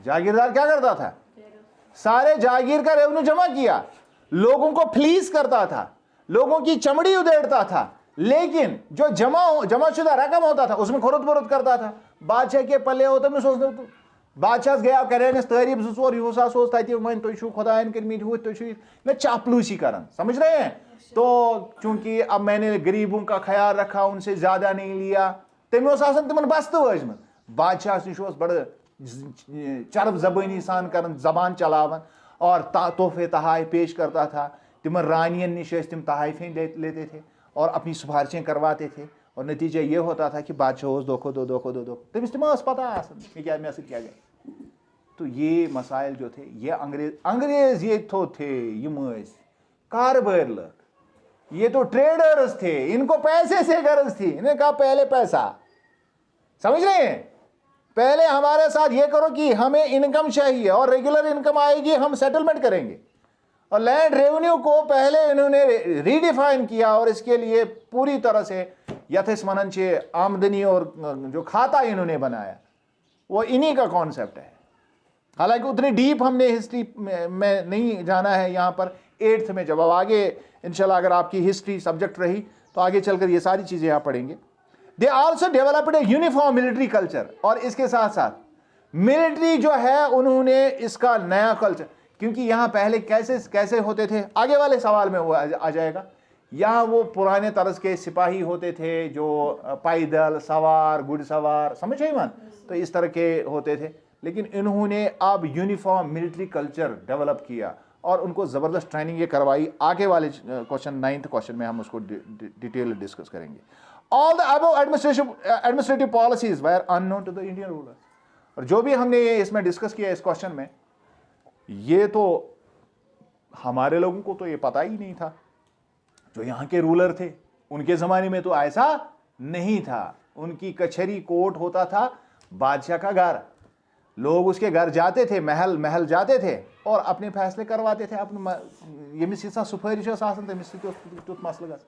जागीरदार क्या करता था, सारे जागीर का रेवेन्यू जमा किया, लोगों को फ्लीस करता था, लोगों की चमड़ी उधेड़ता था, लेकिन जो जमाशुदा रकम होता था उसमें खुरुद बुरुद करता था। बादशाह के पल्ले होता मैं सोचता बादशाह गया कर तारीफ 2-4 यू तत वन तुम खुदायन कर्मित हूँ मैं चापलूसी कर, समझ रहे हैं। तो चूंकि अब मैंने गरीबों का ख्याल रखा, उनसे ज्यादा नहीं लिया, तमें तिमन बस्त वजम बादशाह नश बड़ चरब जबानी सान कर जबान चलावन और तोहफे तहाय पेश करता था। तिमन रानियन निश तिम तहाइफें लेते थे और अपनी सिफारिशें करवाते थे और नतीजा ये होता था कि बादशाह दोखो दो तमिस तम पता क्या गया। तो ये मसाइल जो थे ये अंग्रेज ये तो थे, ये कारोबार लोग, ये तो ट्रेडर्स थे, इनको पैसे से गर्ज थी, इन्हें कहा पहले पैसा, समझ रहे हैं, पहले हमारे साथ ये करो कि हमें इनकम चाहिए और रेगुलर इनकम आएगी हम सेटलमेंट करेंगे। और लैंड रेवेन्यू को पहले इन्होंने रीडिफाइन किया और इसके लिए पूरी तरह से यथस्मनचे आमदनी और जो खाता इन्होंने बनाया वो इन्हीं का कॉन्सेप्ट है। हालांकि उतनी डीप हमने हिस्ट्री में नहीं जाना है यहाँ पर, 8th में जब अब आगे इंशाल्लाह अगर आपकी हिस्ट्री सब्जेक्ट रही तो आगे चलकर ये सारी चीज़ें आप पढ़ेंगे। They also developed a uniform military culture, और इसके साथ साथ मिलिट्री जो है उन्होंने इसका नया कल्चर, क्योंकि यहाँ पहले कैसे होते थे आगे वाले सवाल में वो आ जाएगा। यहाँ वो पुराने तरस के सिपाही होते थे जो पैदल सवार घुड़सवार, समझ आई मन, तो इस तरह के होते थे। लेकिन इन्होंने अब यूनिफॉर्म मिलिट्री कल्चर डेवलप किया और उनको ज़बरदस्त ट्रेनिंग ये करवाई। आगे वाले क्वेश्चन 9th क्वेश्चन में हम उसको डिटेल डिस्कस करेंगे। All the above administrative policies were unknown to the Indian rulers. और जो भी हमने ये इसमें डिस्कस किया इस क्वेश्चन में, ये तो हमारे लोगों को तो ये पता ही नहीं था। जो यहाँ के रूलर थे उनके ज़माने में तो ऐसा नहीं था। उनकी कचहरी कोर्ट होता था बादशाह का घर, लोग उसके घर जाते थे, महल जाते थे और अपने फैसले करवाते थे। अपने यमिस हिस्सा सुफारिश तमिस तुत मसल ग,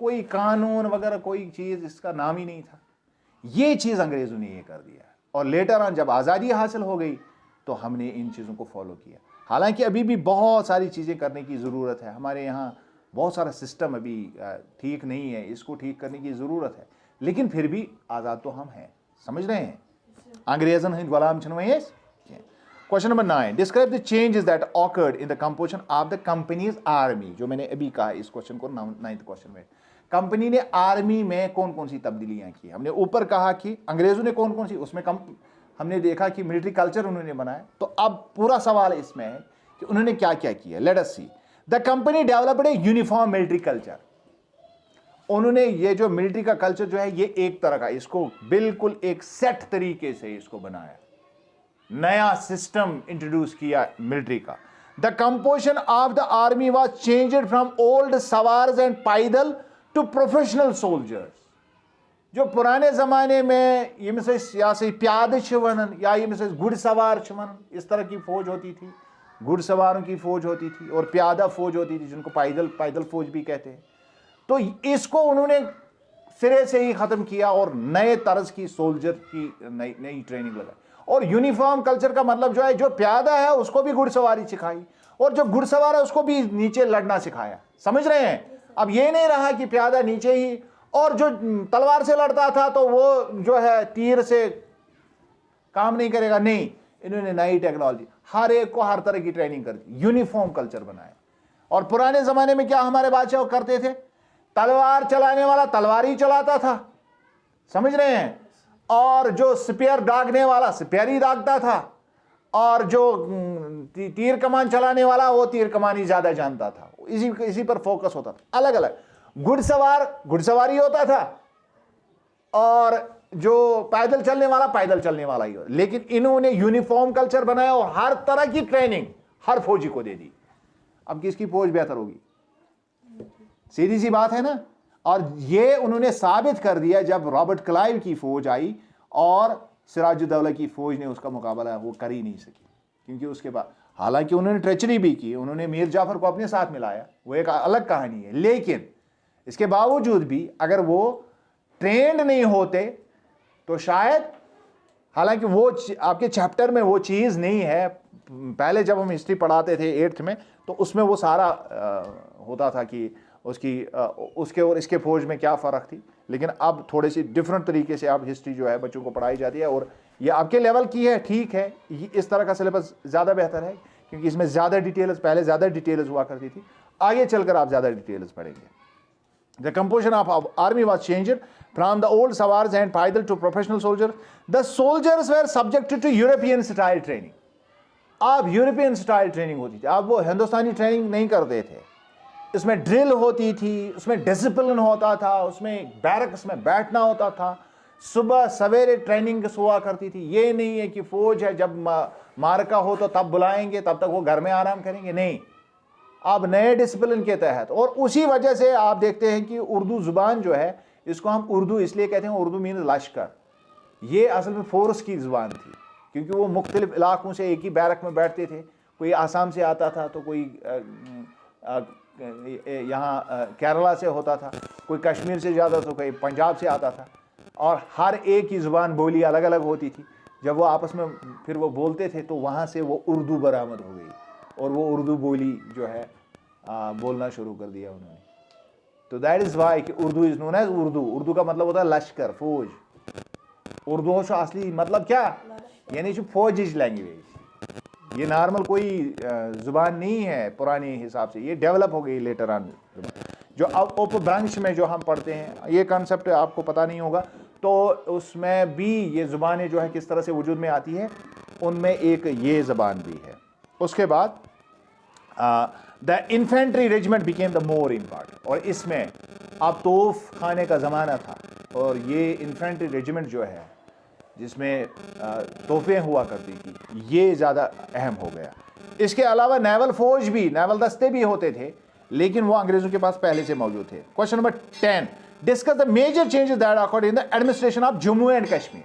कोई कानून वगैरह कोई चीज़ इसका नाम ही नहीं था। ये चीज़ अंग्रेज़ों ने ये कर दिया। और लेटर ऑन जब आज़ादी हासिल हो गई तो हमने इन चीज़ों को फॉलो किया। हालांकि अभी भी बहुत सारी चीज़ें करने की ज़रूरत है, हमारे यहाँ बहुत सारा सिस्टम अभी ठीक नहीं है, इसको ठीक करने की ज़रूरत है, लेकिन फिर भी आज़ाद तो हम हैं, समझ रहे हैं। अंग्रेज़न हिंद गुलाम छनवे। Question number 9, describe the changes that occurred in the composition of the company's army. जो मैंने अभी कहा इस क्वेश्चन को 9th क्वेश्चन में, कंपनी ने आर्मी में कौन कौन सी तब्दीलियां की। हमने ऊपर कहा कि अंग्रेजों ने कौन कौन सी, उसमें हमने देखा कि मिलिट्री कल्चर उन्होंने बनाया। तो अब पूरा सवाल इसमें है कि उन्होंने क्या क्या किया। Let us see. The company developed a uniform military culture. उन्होंने ये जो मिलिट्री का कल्चर जो है ये एक तरह का, इसको बिल्कुल एक सेट तरीके से इसको बनाया, नया सिस्टम इंट्रोड्यूस किया मिलिट्री का। The composition of the army was changed from old sowars and paidal to professional soldiers. जो पुराने ज़माने में ये मिसेस या से प्याद वन या ये मिसेस घुड़सवार वन, इस तरह की फौज होती थी, घुड़सवारों की फौज होती थी और प्यादा फौज होती थी, जिनको पैदल फौज भी कहते हैं। तो इसको उन्होंने सिरे से ही ख़त्म किया और नए तर्ज की सोल्जर की नई ट्रेनिंग लगाई। और यूनिफॉर्म कल्चर का मतलब जो है, जो प्यादा है उसको भी घुड़सवारी सिखाई और जो घुड़सवार है उसको भी नीचे लड़ना सिखाया। समझ रहे हैं। अब ये नहीं रहा कि प्यादा नीचे ही और जो तलवार से लड़ता था तो वो जो है तीर से काम नहीं करेगा, नहीं। इन्होंने नई टेक्नोलॉजी, हर एक को हर तरह की ट्रेनिंग कर दी, यूनिफॉर्म कल्चर बनाया। और पुराने जमाने में क्या हमारे बादशाह करते थे, तलवार चलाने वाला तलवार ही चलाता था, समझ रहे हैं, और जो स्पेयर दागने वाला स्पेयर ही दागता था, और जो तीर कमान चलाने वाला वो तीर कमान ही ज्यादा जानता था। इसी पर फोकस होता था। अलग अलग घुड़सवार घुड़सवारी होता था और जो पैदल चलने वाला ही होता। लेकिन इन्होंने यूनिफॉर्म कल्चर बनाया और हर तरह की ट्रेनिंग हर फौजी को दे दी। अब किसकी फौज बेहतर होगी, सीधी सी बात है ना। और ये उन्होंने साबित कर दिया जब रॉबर्ट क्लाइव की फौज आई और सिराजुद्दौला की फौज ने उसका मुकाबला वो कर ही नहीं सकी, क्योंकि उसके बाद हालांकि उन्होंने ट्रेचरी भी की, उन्होंने मीर जाफर को अपने साथ मिलाया, वो एक अलग कहानी है। लेकिन इसके बावजूद भी अगर वो ट्रेंड नहीं होते तो शायद, हालांकि वो आपके चैप्टर में वो चीज़ नहीं है, पहले जब हम हिस्ट्री पढ़ाते थे 8th में तो उसमें वो सारा होता था कि उसके और इसके फौज में क्या फ़र्क थी। लेकिन अब थोड़ी सी डिफरेंट तरीके से अब हिस्ट्री जो है बच्चों को पढ़ाई जाती है और ये आपके लेवल की है, ठीक है। इस तरह का सिलेबस ज़्यादा बेहतर है क्योंकि इसमें ज़्यादा डिटेल्स, पहले ज़्यादा डिटेल्स हुआ करती थी, आगे चलकर आप ज़्यादा डिटेल्स पढ़ेंगे। The composition of our army was changed from the old sawars and paidal to professional soldiers. The soldiers were subjected to European style training. अब यूरोपियन स्टाइल ट्रेनिंग होती थी, अब वो हिंदुस्तानी ट्रेनिंग नहीं करते थे। इसमें ड्रिल होती थी, उसमें डिसिप्लिन होता था, उसमें बैरक्स में बैठना होता था, सुबह सवेरे ट्रेनिंग हुआ करती थी। ये नहीं है कि फौज है जब मार्का हो तो तब बुलाएंगे, तब तक वो घर में आराम करेंगे, नहीं। अब नए डिसिप्लिन के तहत, और उसी वजह से आप देखते हैं कि उर्दू ज़ुबान जो है, इसको हम उर्दू इसलिए कहते हैं, उर्दू मीन लश्कर, ये असल में फोर्स की ज़ुबान थी, क्योंकि वो मुख्तलिफ इलाकों से एक ही बैरक में बैठते थे। कोई आसाम से आता था तो कोई यहाँ केरला से होता था, कोई कश्मीर से ज़्यादा तो कोई पंजाब से आता था, और हर एक की ज़ुबान बोली अलग अलग होती थी। जब वो आपस में फिर वो बोलते थे तो वहाँ से वो उर्दू बरामद हो गई और वो उर्दू बोली जो है बोलना शुरू कर दिया उन्होंने। तो दैट इज़ वाई कि Urdu is known as Urdu. Urdu का मतलब होता है लश्कर, फौज। उर्दू का असली मतलब क्या, यानी जो फौज इज लैंग्वेज। ये नॉर्मल कोई ज़ुबान नहीं है पुराने हिसाब से, ये डेवलप हो गई लेटर ऑन। जो अब उप ब्रांच में जो हम पढ़ते हैं, ये कॉन्सेप्ट आपको पता नहीं होगा, तो उसमें भी ये ज़ुबानें जो है किस तरह से वजूद में आती है, उनमें एक ये ज़बान भी है। उसके बाद the infantry regiment became the more important, और इसमें अब तोफ खाने का ज़माना था और ये इन्फेंट्री रेजिमेंट जो है जिसमें तोहफे हुआ करती थी, ये ज़्यादा अहम हो गया। इसके अलावा नेवल फौज भी, नेवल दस्ते भी होते थे, लेकिन वो अंग्रेज़ों के पास पहले से मौजूद थे। Question number 10, discuss the major changes that occurred in the administration of Jammu and Kashmir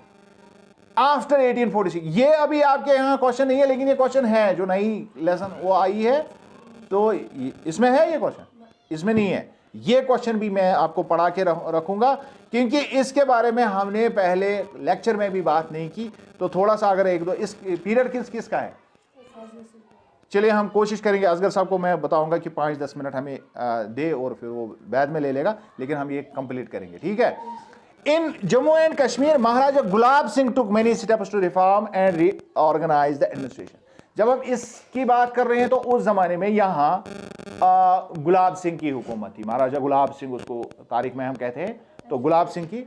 after 1846। ये अभी आपके यहाँ क्वेश्चन नहीं है, लेकिन ये क्वेश्चन है जो नई लेसन वो आई है, तो इसमें है ये क्वेश्चन, इसमें नहीं है। ये क्वेश्चन भी मैं आपको पढ़ा के रखूंगा, क्योंकि इसके बारे में हमने पहले लेक्चर में भी बात नहीं की। तो थोड़ा सा अगर एक दो, इस पीरियड किसका है, चलिए हम कोशिश करेंगे। असगर साहब को मैं बताऊंगा कि 5-10 मिनट हमें दे और फिर वो बाद में ले लेगा, लेकिन हम ये कंप्लीट करेंगे, ठीक है। In Jammu and Kashmir Maharaja Gulab Singh took many steps to reform and reorganise the administration. जब हम इसकी बात कर रहे हैं तो उस जमाने में यहाँ गुलाब सिंह की हुकूमत थी, महाराजा गुलाब सिंह उसको तारीख में हम कहते हैं। तो गुलाब सिंह की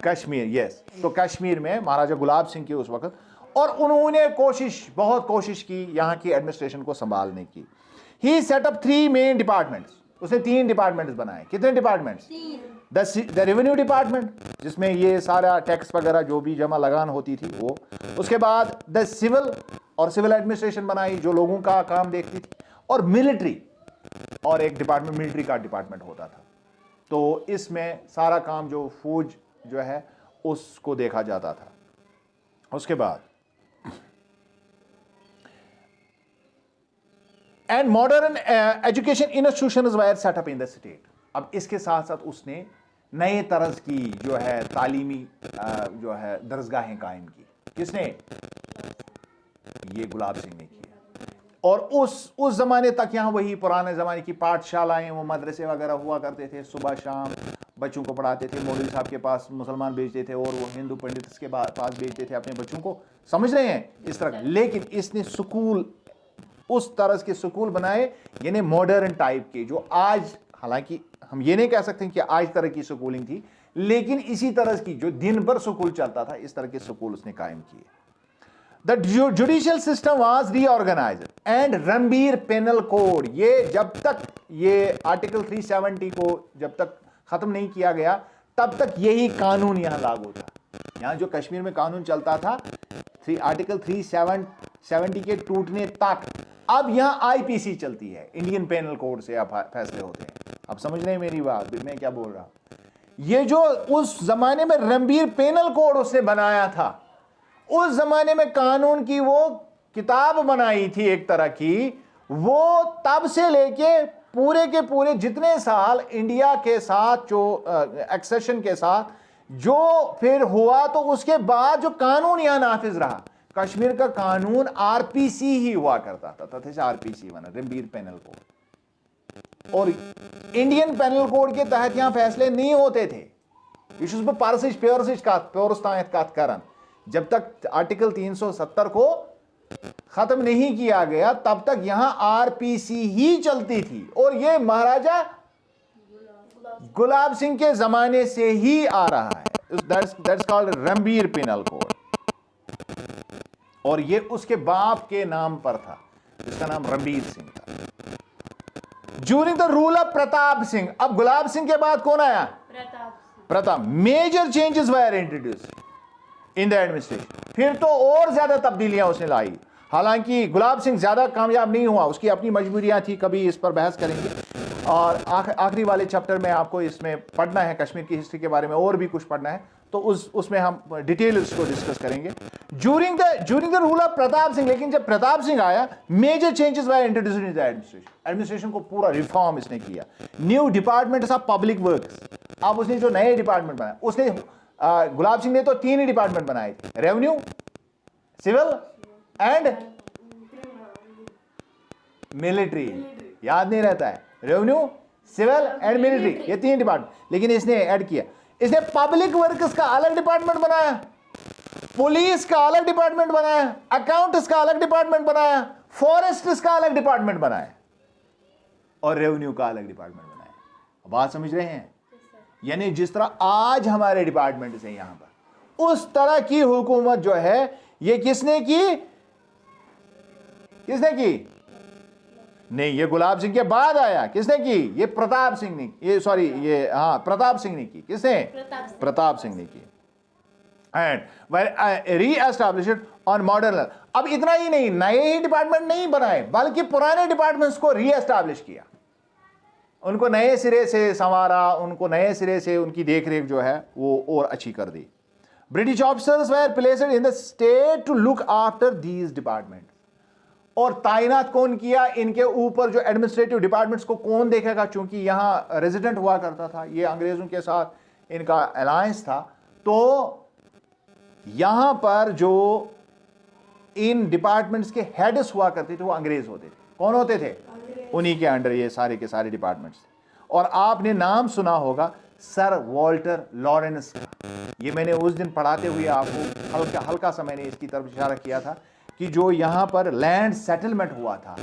कश्मीर, यस, तो कश्मीर में महाराजा गुलाब सिंह की उस वक्त, और उन्होंने बहुत कोशिश की यहाँ की एडमिनिस्ट्रेशन को संभालने की। ही सेट अप 3 मेन डिपार्टमेंट्स, उसने 3 डिपार्टमेंट्स बनाए। कितने डिपार्टमेंट्स? द रेवेन्यू डिपार्टमेंट, जिसमें ये सारा टैक्स वगैरह जो भी जमा लगान होती थी वो। उसके बाद द सिविल और सिविल एडमिनिस्ट्रेशन बनाई जो लोगों का काम देखती थी, और मिलिट्री, और एक डिपार्टमेंट मिलिट्री का डिपार्टमेंट होता था। तो इसमें सारा काम जो फौज जो है उसको देखा जाता था। उसके बाद and modern education institutions were set up in the state. अब इसके साथ साथ उसने नए तरज की जो है तालीमी जो है दरसगाहें कायम की। किसने? ये गुलाब सिंह ने किया। और उस जमाने तक यहाँ वही पुराने जमाने की पाठशालाएं, वो मदरसे वगैरह हुआ करते थे, सुबह शाम बच्चों को पढ़ाते थे। मौलवी साहब के पास मुसलमान भेजते थे और वो हिंदू पंडित के पास भेजते थे अपने बच्चों को, समझ रहे हैं इस तरह। लेकिन इसने स्कूल, उस तरह के स्कूल बनाए, यानी मॉडर्न टाइप के, जो आज, हालांकि हम ये नहीं कह सकते कि आज तरह की स्कूलिंग थी, लेकिन इसी तरह की जो दिन भर स्कूल चलता था, इस तरह के स्कूल उसने कायम किए। The judicial system was reorganised and Ranbir penal code, ये जब तक ये आर्टिकल 370 को जब तक खत्म नहीं किया गया तब तक यही कानून यहां लागू था। यहां जो कश्मीर में कानून चलता था आर्टिकल 370 के टूटने तक, अब यहां आईपीसी चलती है, इंडियन पेनल कोड से अब फैसले होते हैं। अब समझ रहे हैं मेरी बात, मैं क्या बोल रहा हूं। ये जो उस जमाने में रणबीर पेनल कोड उसने बनाया था, उस जमाने में कानून की वो किताब बनाई थी एक तरह की, वो तब से लेके पूरे के पूरे जितने साल इंडिया के साथ जो एक्सेशन के साथ जो फिर हुआ, तो उसके बाद जो कानून यहां नाफिज रहा, कश्मीर का कानून आरपीसी ही हुआ करता था, तथा आरपीसी बना, रणबीर पेनल कोड। और इंडियन पेनल कोड के तहत यहां फैसले नहीं होते थे। जब तक आर्टिकल 370 को खत्म नहीं किया गया तब तक यहां आरपीसी ही चलती थी, और यह महाराजा गुलाब सिंह के जमाने से ही आ रहा है। That's called Ranbir penal code, और यह उसके बाप के नाम पर था, जिसका नाम रणबीर सिंह था। During the rule of Pratap Singh, अब गुलाब सिंह के बाद कौन आया? Pratap. Major changes were introduced in the administration, फिर तो और ज्यादा तब्दीलियां उसने लाई। हालांकि गुलाब सिंह ज्यादा कामयाब नहीं हुआ, उसकी अपनी मजबूरियां थी, कभी इस पर बहस करेंगे। और आखिरी वाले चैप्टर में आपको इसमें पढ़ना है, कश्मीर की हिस्ट्री के बारे में और भी कुछ पढ़ना है, तो उसमें हम डिटेल इसको डिस्कस करेंगे। During the rule of Pratap Singh, लेकिन जब प्रताप सिंह आया, major changes were introduced in the administration, administration को पूरा रिफॉर्म इसने किया। New departments of public works, अब उसने जो नए डिपार्टमेंट बनाए, उसने गुलाब सिंह ने तो 3 ही डिपार्टमेंट बनाए थे, रेवेन्यू, सिविल एंड मिलिट्री। याद नहीं रहता है, रेवेन्यू, सिविल एंड मिलिट्री, ये 3 डिपार्टमेंट। लेकिन इसने ऐड किया, इसने पब्लिक वर्क्स का अलग डिपार्टमेंट बनाया, पुलिस का अलग डिपार्टमेंट बनाया, अकाउंट्स का अलग डिपार्टमेंट बनाया, फॉरेस्ट्स का अलग डिपार्टमेंट बनाया, और रेवेन्यू का अलग डिपार्टमेंट बनाया। बात समझ रहे हैं? यानी जिस तरह आज हमारे डिपार्टमेंट से यहां पर, उस तरह की हुकूमत जो है ये किसने की? नहीं, ये गुलाब सिंह के बाद आया। किसने की? ये प्रताप सिंह ने, ये सॉरी, ये प्रताप सिंह ने की। किसने? प्रताप सिंह ने की। And re established on modern. अब इतना ही नहीं, नए ही डिपार्टमेंट नहीं बनाए, बल्कि पुराने डिपार्टमेंट्स को री एस्टैब्लिश किया, उनको नए सिरे से संवारा, उनको नए सिरे से उनकी देखरेख जो है वो और अच्छी कर दी। British officers were placed in the state to look after these department, और ताइनात कौन किया, इनके ऊपर जो एडमिनिस्ट्रेटिव डिपार्टमेंट्स को कौन देखेगा, क्योंकि यहां रेजिडेंट हुआ करता था, ये अंग्रेजों के साथ इनका अलायंस था। तो यहां पर जो इन डिपार्टमेंट्स के हेड्स हुआ करते थे वो अंग्रेज होते थे। कौन होते थे? उन्हीं के अंडर ये सारे के सारे डिपार्टमेंट्स थे। और आपने नाम सुना होगा सर वॉल्टर लॉरेंस का। ये मैंने उस दिन पढ़ाते हुए आपको हल्का सा मैंने इसकी तरफ इशारा किया था कि जो यहां पर लैंड सेटलमेंट हुआ था,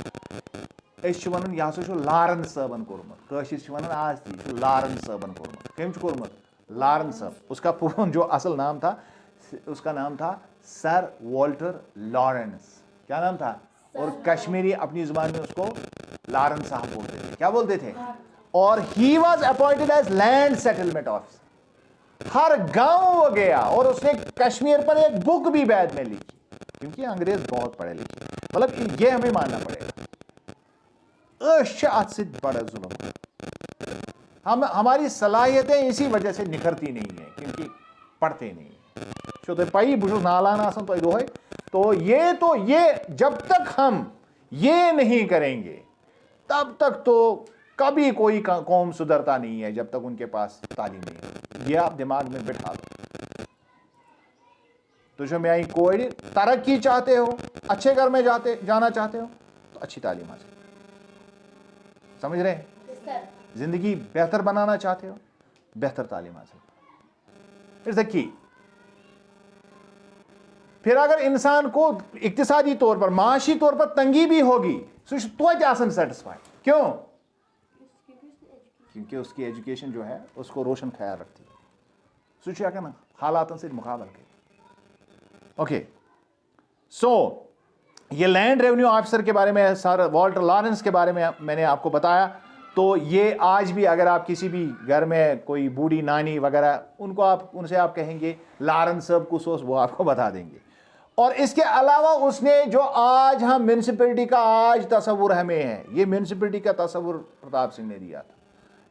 यहाँ से लारन सबन कोर्मत, आज थी लारन सबन कोर्मत, कम कोर्मत लारन सब। उसका जो असल नाम था, उसका नाम था सर वॉल्टर लॉरेंस। क्या नाम था? और कश्मीरी अपनी जुबान में उसको लारन साहब बोलते थे। क्या बोलते थे? और he was appointed as land settlement officer. हर गांव वो गया और उसने कश्मीर पर एक बुक भी बाद में लिखी, क्योंकि अंग्रेज बहुत पढ़े लिखे। मतलब ये हमें मानना पड़ेगा, बड़ा जुल्म। हमारी सलाहियतें इसी वजह से निखरती नहीं है, क्योंकि पढ़ते नहीं है। तो पाई बुझो नालान आसन तो ये जब तक हम ये नहीं करेंगे तब तक तो कभी कोई कौम सुधरता नहीं है, जब तक उनके पास तालीम नहीं है। ये आप दिमाग में बिठा लो। तो जो मैं कोई तरक्की चाहते हो, अच्छे घर में जाना चाहते हो, तो अच्छी तालीम हासिल, समझ रहे हैं? जिंदगी बेहतर बनाना चाहते हो, बेहतर तालीम हासिल, इट्स द की। फिर अगर इंसान को इक्तिसादी तौर पर, माशी तौर पर तंगी भी होगी, तो सेटिस्फाइड। क्यों? क्योंकि उसकी एजुकेशन जो है उसको रोशन ख्याल रखती है। क्या कहना, हालातों से मुकाबला के। ओके, सो ये लैंड रेवेन्यू ऑफिसर के बारे में, सर वॉल्टर लॉरेंस के बारे में मैंने आपको बताया। तो ये आज भी अगर आप किसी भी घर में कोई बूढ़ी नानी वगैरह, उनसे आप कहेंगे लॉरेंस साहब कुछ, वो आपको बता देंगे। और इसके अलावा उसने जो आज हम म्यूनिसिपैलिटी का आज तस्वुर हमें है, ये म्यूनिसिपैलिटी का तस्वुर प्रताप सिंह ने दिया था।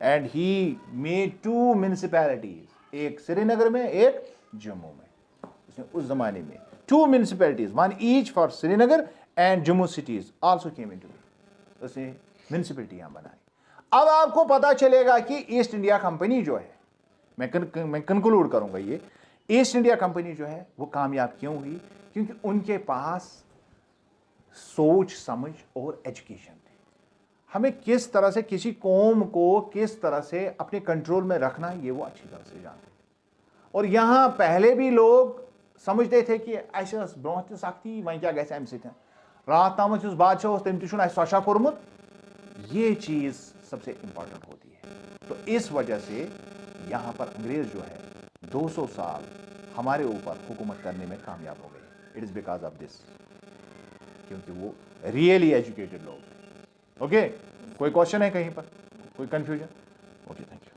एंड ही मेड 2 म्यूनिसिपैलिटीज, एक श्रीनगर में, एक जम्मू में। उसने उस जमाने में 2 municipalities, 1 each for Srinagar and Jammu cities also came into it. उसने म्यूनिसिपैलिटी यहां बनाई। अब आपको पता चलेगा कि ईस्ट इंडिया कंपनी जो है, मैं कंक्लूड करूंगा, ये ईस्ट इंडिया कंपनी जो है वो कामयाब क्यों हुई? क्योंकि उनके पास सोच समझ और एजुकेशन थी। हमें किस तरह से किसी कौम को किस तरह से अपने कंट्रोल में रखना है, ये वो अच्छी तरह से जानते। और यहां पहले भी लोग समझते थे कि ऐसे ब्रोह सख्ती वहीं क्या गैसे अम सत रात ताम बादशाह तम तशा कोर्मुत। ये चीज सबसे इंपॉर्टेंट होती है। तो इस वजह से यहां पर अंग्रेज जो है 200 साल हमारे ऊपर हुकूमत करने में कामयाब हो गए। It is because of this, क्योंकि वो रियली एजुकेटेड लोग थे। ओके, कोई क्वेश्चन है कहीं पर, कोई कंफ्यूजन? Okay, thank you.